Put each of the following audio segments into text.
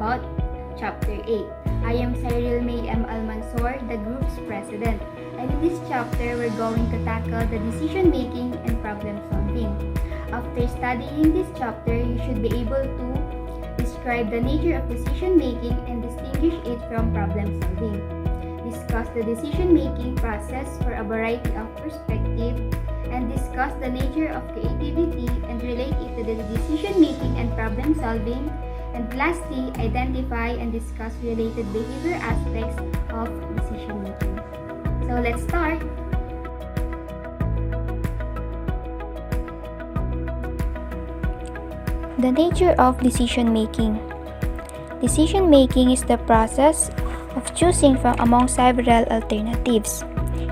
about Chapter 8. I am Cyril May M. Almansor, the group's president. And in this chapter, we're going to tackle the decision-making and problem-solving. After studying this chapter, you should be able to describe the nature of decision-making and distinguish it from problem-solving. Discuss the decision-making process for a variety of perspectives, and discuss the nature of creativity and relate it to the decision-making and problem-solving. And lastly, identify and discuss related behavior aspects of decision-making. So let's start! The nature of decision-making. Decision-making is the process of choosing from among several alternatives.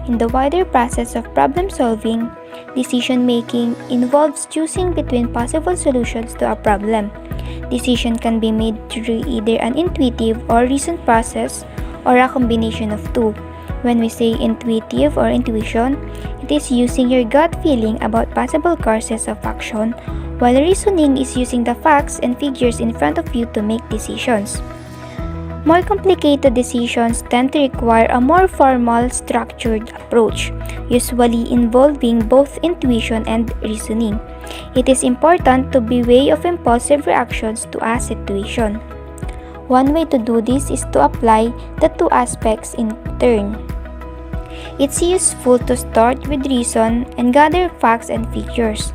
In the wider process of problem-solving, decision-making involves choosing between possible solutions to a problem. Decision can be made through either an intuitive or reasoned process or a combination of two. When we say intuitive or intuition, it is using your gut feeling about possible courses of action, while reasoning is using the facts and figures in front of you to make decisions. More complicated decisions tend to require a more formal, structured approach, usually involving both intuition and reasoning. It is important to be wary of impulsive reactions to a situation. One way to do this is to apply the two aspects in turn. It's useful to start with reason and gather facts and figures.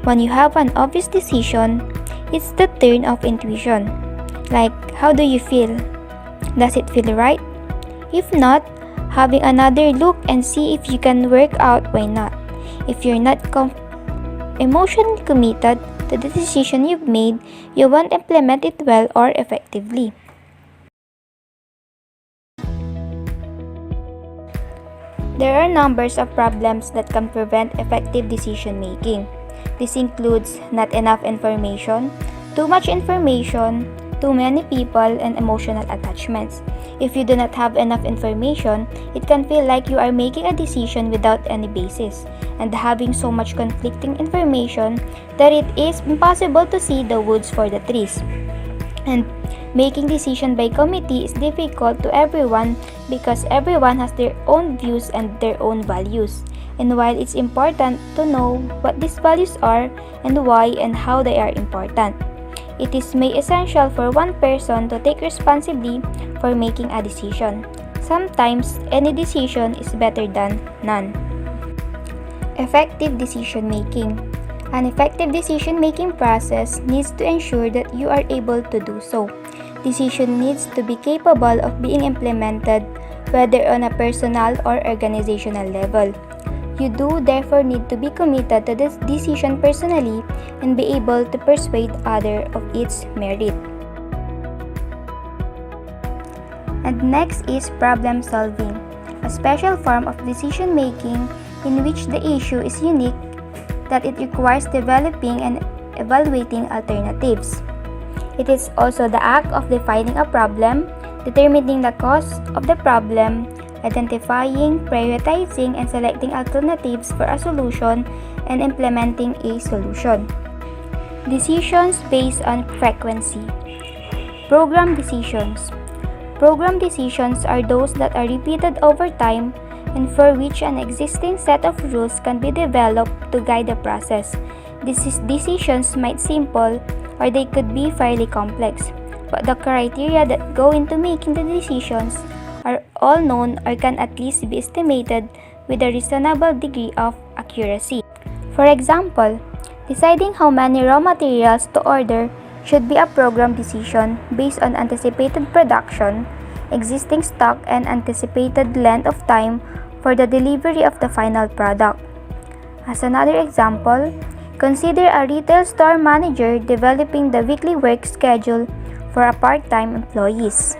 When you have an obvious decision, it's the turn of intuition. Like, how do you feel? Does it feel right? If not, having another look and see if you can work out why not. If you're not emotionally committed to the decision you've made, you won't implement it well or effectively. There are numbers of problems that can prevent effective decision making. This includes not enough information, too much information, too many people, and emotional attachments. If you do not have enough information, it can feel like you are making a decision without any basis, and having so much conflicting information that it is impossible to see the woods for the trees. And making decision by committee is difficult to everyone because everyone has their own views and their own values. And while it's important to know what these values are and why and how they are important, it is essential for one person to take responsibility for making a decision. Sometimes, any decision is better than none. Effective decision making. An effective decision-making process needs to ensure that you are able to do so. Decision needs to be capable of being implemented whether on a personal or organizational level. You do therefore need to be committed to this decision personally and be able to persuade others of its merit. And next is problem solving, a special form of decision making in which the issue is unique, that it requires developing and evaluating alternatives. It is also the act of defining a problem, determining the cause of the problem, identifying, prioritizing, and selecting alternatives for a solution, and implementing a solution. Decisions based on frequency. Program decisions. Program decisions are those that are repeated over time and for which an existing set of rules can be developed to guide the process. These decisions might seem simple or they could be fairly complex, but the criteria that go into making the decisions are all known or can at least be estimated with a reasonable degree of accuracy. For example, deciding how many raw materials to order should be a program decision based on anticipated production, existing stock, and anticipated length of time for the delivery of the final product. As another example, consider a retail store manager developing the weekly work schedule for a part-time employees.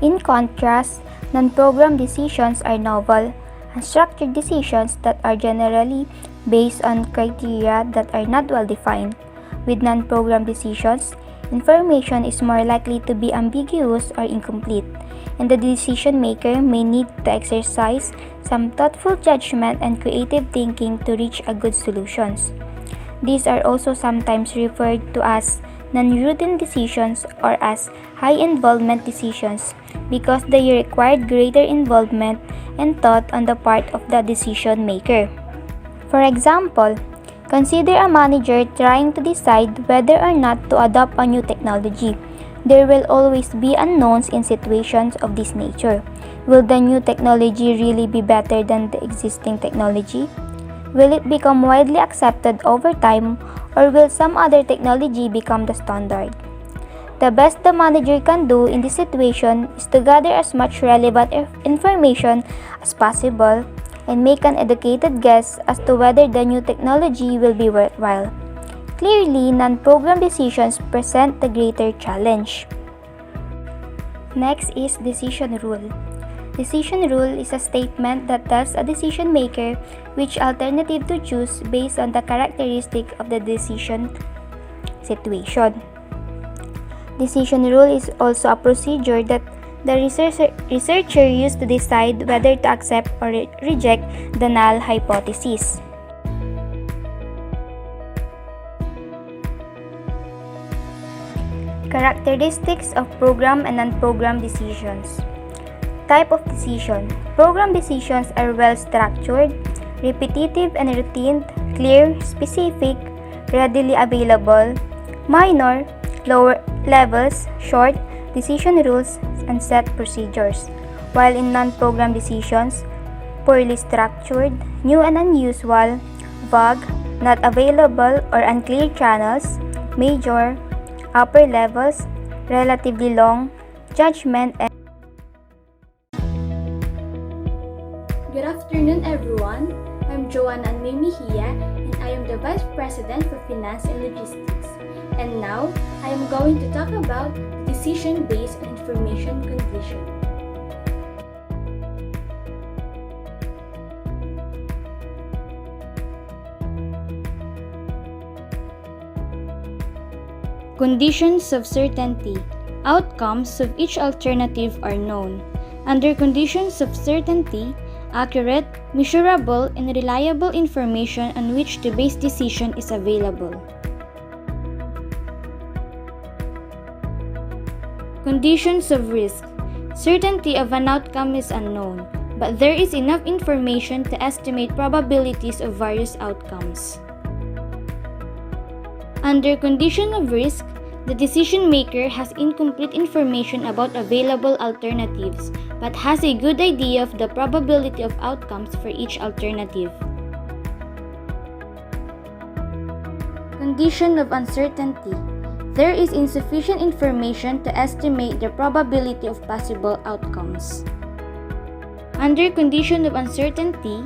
In contrast, non-program decisions are novel, unstructured decisions that are generally based on criteria that are not well defined. With non-program decisions, information is more likely to be ambiguous or incomplete, and the decision maker may need to exercise some thoughtful judgment and creative thinking to reach a good solutions. These are also sometimes referred to as non-routine decisions, or as high-involvement decisions because they required greater involvement and thought on the part of the decision maker. For example, consider a manager trying to decide whether or not to adopt a new technology. There will always be unknowns in situations of this nature. Will the new technology really be better than the existing technology? Will it become widely accepted over time, or will some other technology become the standard? The best the manager can do in this situation is to gather as much relevant information as possible and make an educated guess as to whether the new technology will be worthwhile. Clearly, non-program decisions present the greater challenge. Next is decision rule. Decision rule is a statement that tells a decision maker which alternative to choose based on the characteristic of the decision situation. Decision rule is also a procedure that the researcher used to decide whether to accept or reject the null hypothesis. Characteristics of program and non-program decisions. Type of decision. Program decisions are well-structured, repetitive and routine, clear, specific, readily available, minor, lower levels, short, decision rules, and set procedures. While in non-program decisions, poorly structured, new and unusual, vague, not available or unclear channels, major, upper levels, relatively long, judgment, and Good afternoon, everyone. I'm Joanna Mihia, and I am the Vice President for Finance and Logistics. And now, I am going to talk about decision based on information condition. Conditions of certainty. Outcomes of each alternative are known. Under conditions of certainty, accurate, measurable, and reliable information on which to base decision is available. Conditions of risk. Certainty of an outcome is unknown, but there is enough information to estimate probabilities of various outcomes. Under condition of risk, the decision maker has incomplete information about available alternatives, but has a good idea of the probability of outcomes for each alternative. Condition of uncertainty. There is insufficient information to estimate the probability of possible outcomes. Under condition of uncertainty,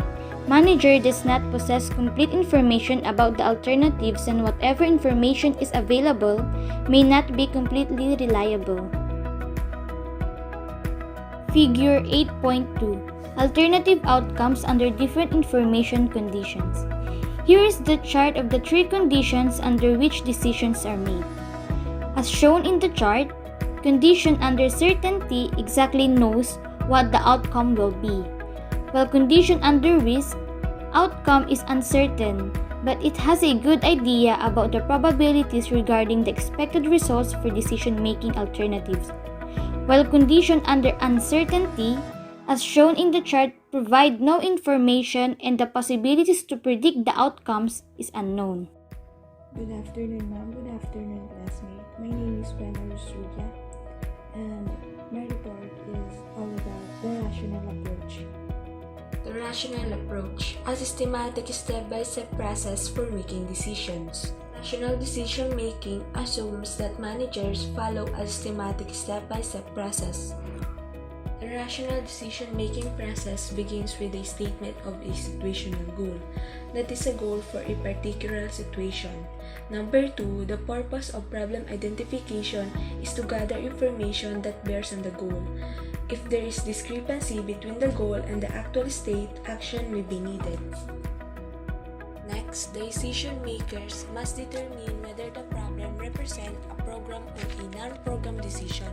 manager does not possess complete information about the alternatives, and whatever information is available may not be completely reliable. Figure 8.2. Alternative outcomes under different information conditions. Here is the chart of the three conditions under which decisions are made. As shown in the chart, condition under certainty exactly knows what the outcome will be, while condition under risk, outcome is uncertain, but it has a good idea about the probabilities regarding the expected results for decision-making alternatives. While condition under uncertainty, as shown in the chart, provide no information and the possibilities to predict the outcomes is unknown. Good afternoon, ma'am. Good afternoon, classmate. My name is Bena Surya, and my report is all about the rational approach. The rational approach, a systematic step-by-step process for making decisions. Rational decision-making assumes that managers follow a systematic step-by-step process. The rational decision-making process begins with a statement of a situational goal. That is a goal for a particular situation. Number 2, the purpose of problem identification is to gather information that bears on the goal. If there is discrepancy between the goal and the actual state, action may be needed. Next, the decision makers must determine whether the problem represents a program or a non-program decision.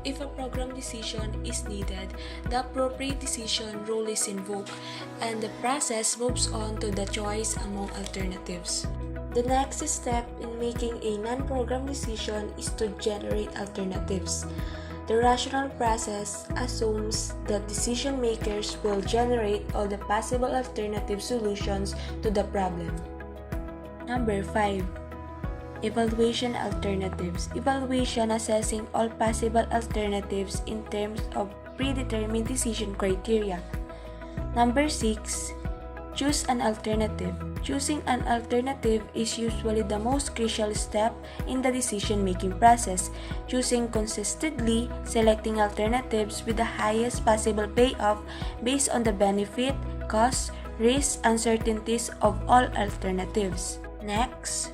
If a program decision is needed, the appropriate decision rule is invoked, and the process moves on to the choice among alternatives. The next step in making a non-program decision is to generate alternatives. The rational process assumes that decision makers will generate all the possible alternative solutions to the problem. Number 5. Evaluation alternatives. Evaluation assessing all possible alternatives in terms of predetermined decision criteria. Number 6. Choose an alternative. Choosing an alternative is usually the most crucial step in the decision-making process. Choosing consistently, selecting alternatives with the highest possible payoff based on the benefit, cost, risks, uncertainties of all alternatives. Next,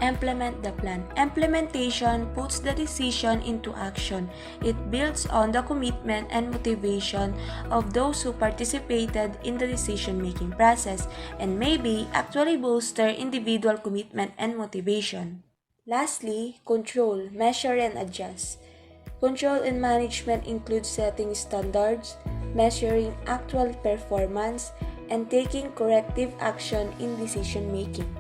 implement the plan. Implementation puts the decision into action. It builds on the commitment and motivation of those who participated in the decision-making process and maybe actually bolster individual commitment and motivation. Lastly, control, measure, and adjust. Control and management include setting standards, measuring actual performance, and taking corrective action in decision-making.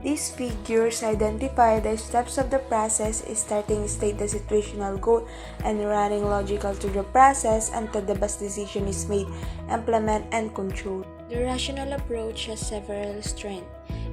These figures identify the steps of the process, starting state the situational goal, and running logical through the process until the best decision is made, implement, and control. The rational approach has several strengths.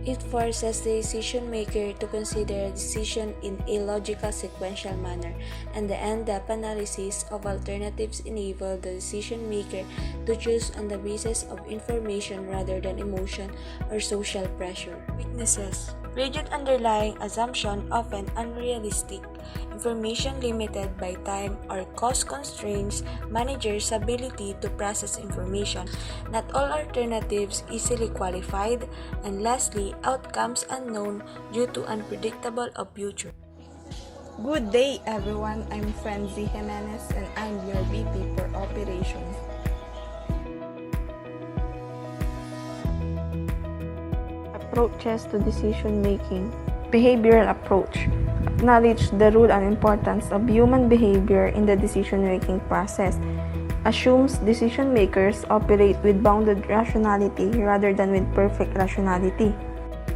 It forces the decision maker to consider a decision in a logical sequential manner, and the end-up analysis of alternatives enable the decision maker to choose on the basis of information rather than emotion or social pressure. Weaknesses. Rigid underlying assumption, often unrealistic. Information limited by time or cost constraints managers' ability to process information. Not all alternatives easily qualified. And lastly, outcomes unknown due to unpredictable of future. Good day, everyone. I'm Frenzy Jimenez and I'm your VP for Operations. Approaches to decision making. Behavioral approach. Acknowledge the role and importance of human behavior in the decision making process. Assumes decision makers operate with bounded rationality rather than with perfect rationality.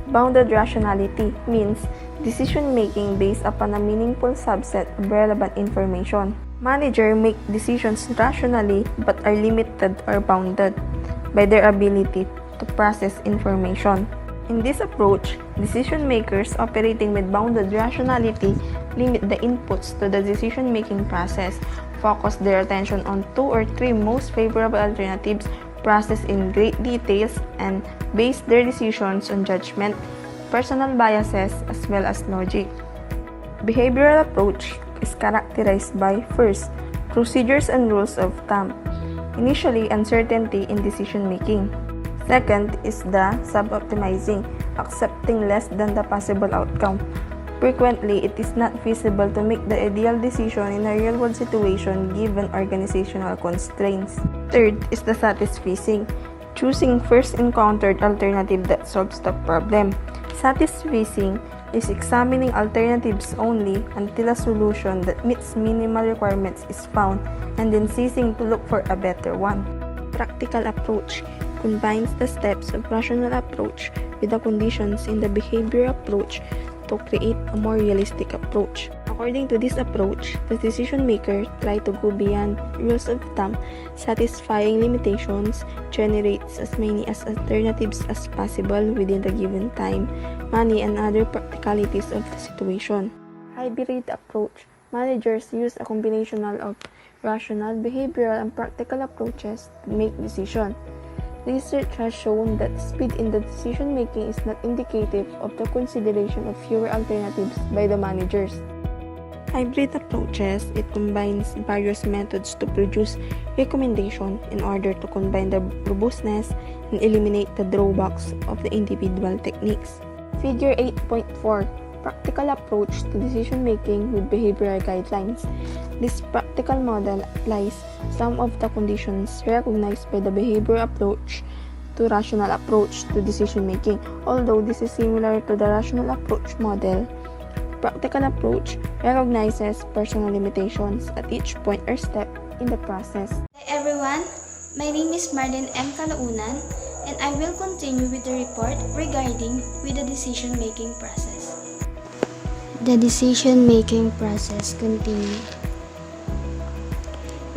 Bounded rationality means decision making based upon a meaningful subset of relevant information. Managers make decisions rationally but are limited or bounded by their ability to process information. In this approach, decision makers operating with bounded rationality limit the inputs to the decision making process, focus their attention on 2 or 3 most favorable alternatives, process in great details, and base their decisions on judgment, personal biases, as well as logic. Behavioral approach is characterized by, first, procedures and rules of thumb. Initially, uncertainty in decision making. Second is the sub-optimizing, accepting less than the possible outcome. Frequently, it is not feasible to make the ideal decision in a real-world situation given organizational constraints. Third is the satisficing, choosing first encountered alternative that solves the problem. Satisficing is examining alternatives only until a solution that meets minimal requirements is found and then ceasing to look for a better one. Practical approach combines the steps of rational approach with the conditions in the behavioral approach to create a more realistic approach. According to this approach, the decision maker tries to go beyond rules of thumb, satisfying limitations, generates as many as alternatives as possible within the given time, money, and other practicalities of the situation. Hybrid approach. Managers use a combination of rational, behavioral, and practical approaches to make decisions. Research has shown that speed in the decision-making is not indicative of the consideration of fewer alternatives by the managers. Hybrid approaches, it combines various methods to produce recommendations in order to combine the robustness and eliminate the drawbacks of the individual techniques. Figure 8.4. Practical approach to decision-making with behavioral guidelines. This practical model applies some of the conditions recognized by the behavioral approach to rational approach to decision-making. Although this is similar to the rational approach model, practical approach recognizes personal limitations at each point or step in the process. Hi everyone, my name is Marlene M. Kalaunan and I will continue with the report regarding with the decision-making process. The decision-making process continue.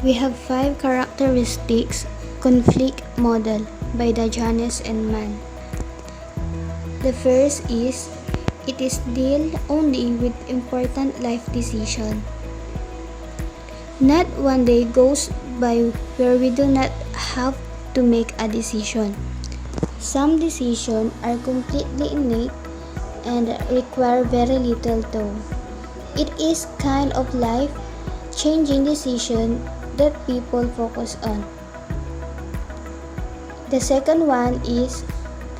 We have 5 characteristics conflict model by the Janus and Mann. The first is it is deal only with important life decision. Not one day goes by where we do not have to make a decision. Some decisions are completely innate and require very little thought. It is kind of life-changing decision that people focus on. The second one is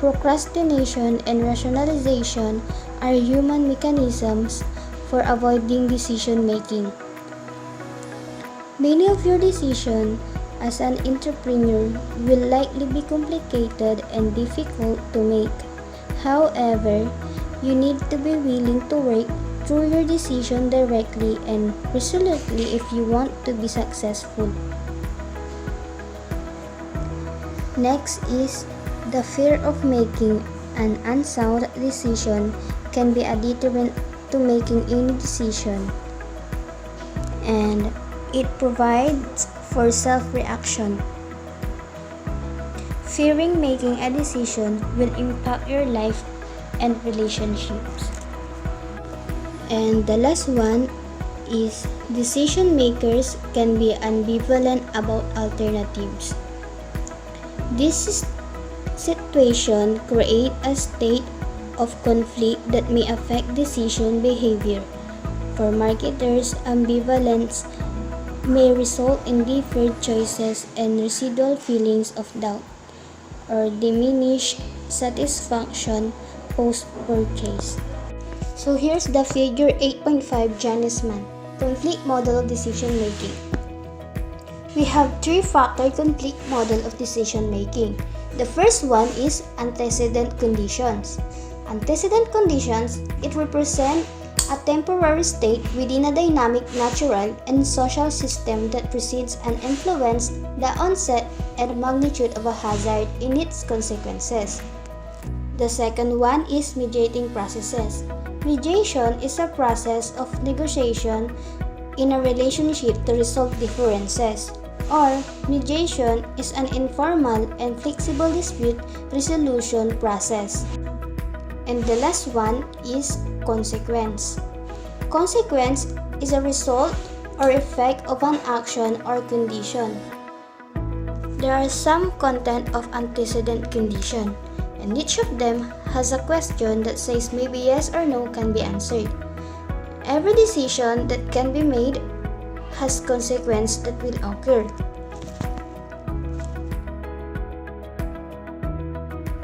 procrastination and rationalization are human mechanisms for avoiding decision making. Many of your decisions as an entrepreneur will likely be complicated and difficult to make. However, you need to be willing to work through your decision directly and resolutely if you want to be successful. Next is the fear of making an unsound decision can be a deterrent to making any decision, and it provides for self-reaction. Fearing making a decision will impact your life and relationships. And the last one is decision makers can be ambivalent about alternatives. This situation creates a state of conflict that may affect decision behavior. For marketers, ambivalence may result in deferred choices and residual feelings of doubt or diminished satisfaction post-purchase. So here's the figure 8.5 Janus-Mann conflict model of decision making. We have 3-factor conflict model of decision making. The first one is antecedent conditions. Antecedent conditions, it represents a temporary state within a dynamic natural and social system that precedes and influences the onset and magnitude of a hazard in its consequences. The second one is mediating processes. Mediation is a process of negotiation in a relationship to resolve differences, or mediation is an informal and flexible dispute resolution process. And the last one is consequence. Consequence is a result or effect of an action or condition. There are some content of antecedent condition, and each of them has a question that says maybe yes or no can be answered. Every decision that can be made has consequence that will occur.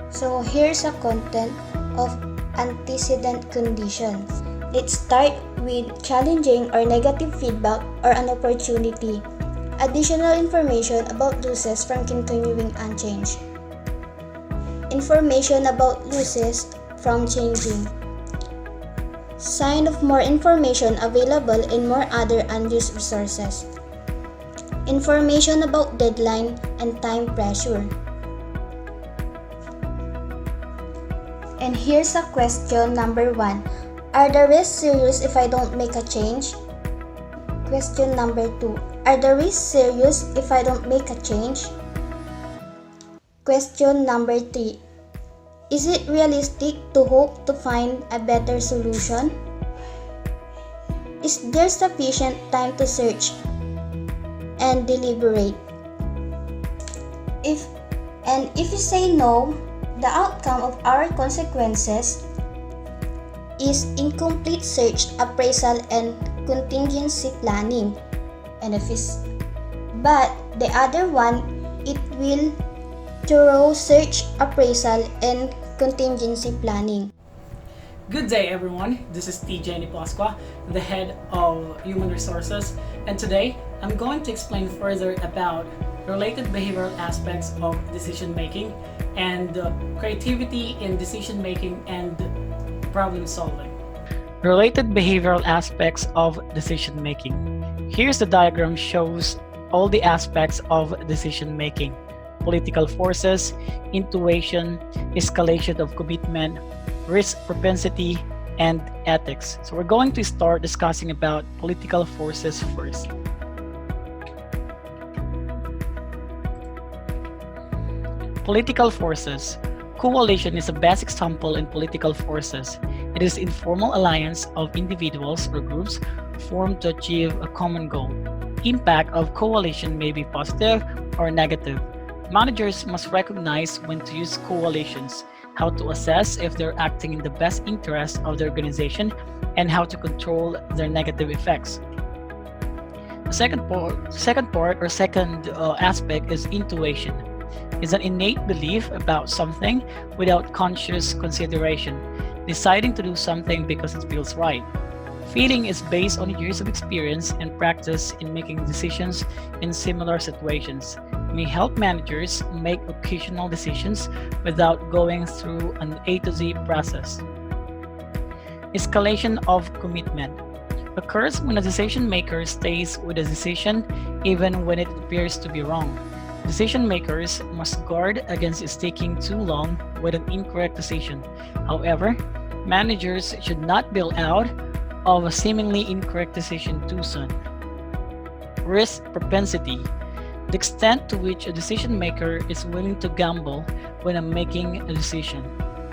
So here's a content of antecedent conditions. Let's start with challenging or negative feedback or an opportunity. Additional information about losses from continuing unchanged. Information about losses from changing. Sign of more information available in more other unused resources. Information about deadline and time pressure. And here's a question number 1. Are the risks serious if I don't make a change? Question number 2. Are the risks serious if I don't make a change? Question number 3. Is it realistic to hope to find a better solution? Is there sufficient time to search and deliberate? If you say no, the outcome of our consequences is incomplete search, appraisal, and contingency planning. But the other one, it will thorough search, appraisal, and contingency planning. Good day everyone, this is TJ Pasqua, the head of Human Resources, and today I'm going to explain further about related behavioral aspects of decision making and creativity in decision making and problem solving. Related behavioral aspects of decision making. Here's the diagram shows all the aspects of decision making. political forces, intuition, escalation of commitment, risk propensity, and ethics. So we're going to start discussing about political forces first. Political forces. Coalition is the best example in political forces. It is informal alliance of individuals or groups formed to achieve a common goal. Impact of coalition may be positive or negative. Managers must recognize when to use coalitions, how to assess if they're acting in the best interest of the organization, and how to control their negative effects. The second aspect is intuition. It's an innate belief about something without conscious consideration, deciding to do something because it feels right. Feeling is based on years of experience and practice in making decisions in similar situations. It may help managers make occasional decisions without going through an A to Z process. Escalation of commitment occurs when a decision maker stays with a decision even when it appears to be wrong. Decision makers must guard against sticking too long with an incorrect decision. However, managers should not bail out of a seemingly incorrect decision too soon. Risk propensity, the extent to which a decision maker is willing to gamble when making a decision.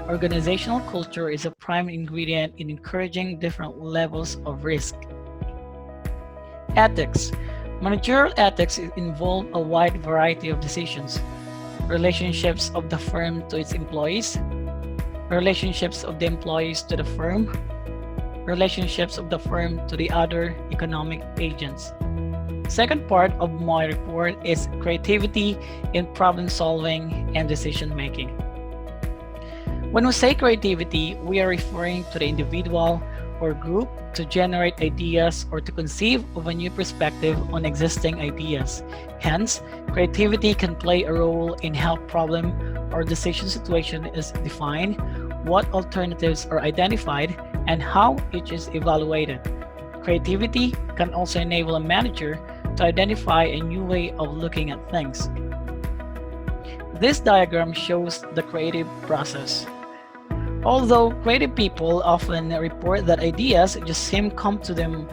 Organizational culture is a prime ingredient in encouraging different levels of risk. Ethics. Managerial ethics involve a wide variety of decisions. Relationships of the firm to its employees, relationships of the employees to the firm, relationships of the firm to the other economic agents. Second part of my report is creativity in problem solving and decision making. When we say creativity, we are referring to the individual or group to generate ideas or to conceive of a new perspective on existing ideas. Hence, creativity can play a role in how problem or decision situation is defined, what alternatives are identified, and how each is evaluated. Creativity can also enable a manager to identify a new way of looking at things. This diagram shows the creative process. Although creative people often report that ideas just seem to come to them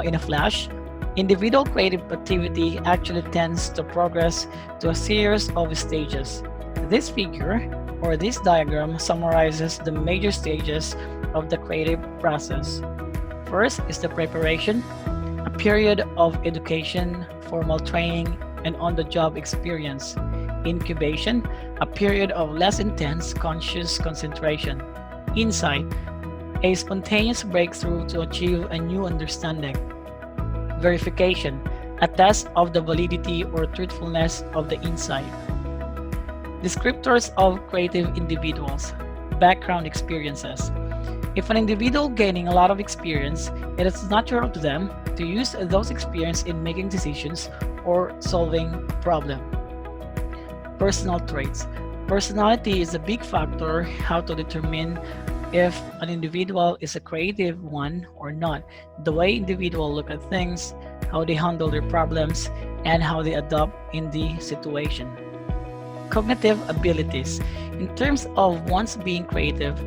in a flash, individual creative activity actually tends to progress to a series of stages. This figure or this diagram summarizes the major stages of the creative process. First is the preparation, a period of education, formal training, and on-the-job experience. Incubation, a period of less intense conscious concentration. Insight, a spontaneous breakthrough to achieve a new understanding. Verification, a test of the validity or truthfulness of the insight. Descriptors of creative individuals, background experiences. If an individual gaining a lot of experience, it is natural to them to use those experiences in making decisions or solving problems. Personal traits. Personality is a big factor how to determine if an individual is a creative one or not. The way individuals look at things, how they handle their problems, and how they adapt in the situation. Cognitive abilities. In terms of one's being creative,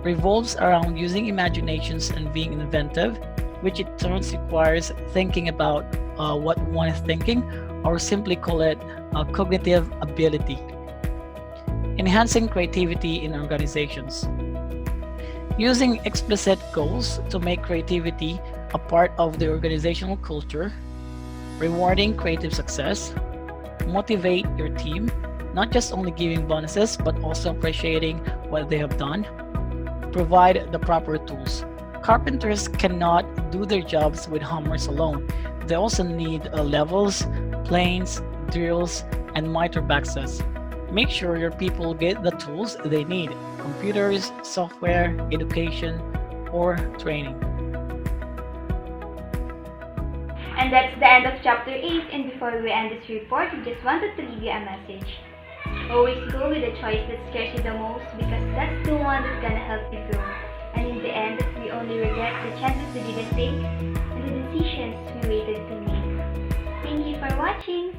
revolves around using imaginations and being inventive, which in turn requires thinking about what one is thinking, or simply call it cognitive ability. Enhancing creativity in organizations. Using explicit goals to make creativity a part of the organizational culture. Rewarding creative success. Motivate your team, not just only giving bonuses, but also appreciating what they have done. Provide the proper tools. Carpenters cannot do their jobs with hammers alone. They also need levels, planes, drills, and miter boxes. Make sure your people get the tools they need: computers, software, education, or training. And that's the end of chapter 8. And before we end this report, we just wanted to leave you a message. Always go with the choice that scares you the most, because that's the one that's gonna help you grow. And in the end, we only regret the chances we didn't take and the decisions we waited to make. Thank you for watching.